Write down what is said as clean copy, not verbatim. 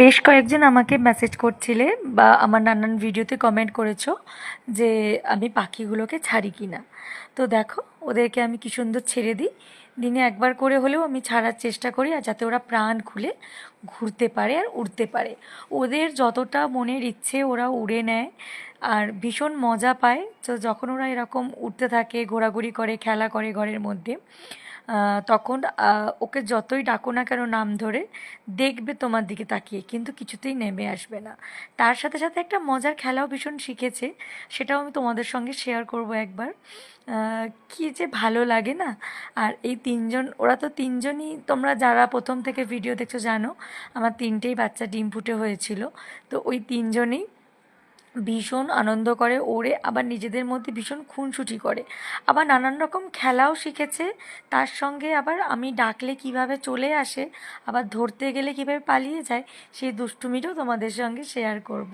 বেশ কয়েকজন আমাকে মেসেজ করছিলে বা আমার নানান ভিডিওতে কমেন্ট করেছো যে আমি পাখিগুলোকে ছাড়ি কি না। তো দেখো, ওদেরকে আমি কি সুন্দর ছেড়ে দিই। দিনে একবার করে হলেও আমি ছাড়ার চেষ্টা করি, আর যাতে ওরা প্রাণ খুলে ঘুরতে পারে আর উড়তে পারে। ওদের যতটা মনের ইচ্ছে ওরা উড়ে নেয় আর ভীষণ মজা পায়। তো যখন ওরা এরকম উড়তে থাকে, ঘোরাঘুরি করে, খেলা করে ঘরের মধ্যে, তখন ওকে যতই ডাকো না কেন নাম ধরে, দেখবে তোমার দিকে তাকিয়ে, কিন্তু কিছুতেই নেমে আসবে না। তার সাথে সাথে একটা মজার খেলাও ভীষণ শিখেছে, সেটাও আমি তোমাদের সঙ্গে শেয়ার করব একবার। কী যে ভালো লাগে না। আর এই তিনজন, ওরা তো তিনজনই, তোমরা যারা প্রথম থেকে ভিডিও দেখছো জানো আমার তিনটেই বাচ্চা ডিম ফুটে হয়েছিল। তো ওই তিনজনেই ভীষণ আনন্দ করে, ওড়ে, আবার নিজেদের মধ্যে ভীষণ খুনসুটি করে, আবার নানান রকম খেলাও শিখেছে। তার সঙ্গে আবার আমি ডাকলে কিভাবে চলে আসে, আবার ধরতে গেলে কিভাবে পালিয়ে যায়, সেই দুষ্টুমিটাও তোমাদের সঙ্গে শেয়ার করব।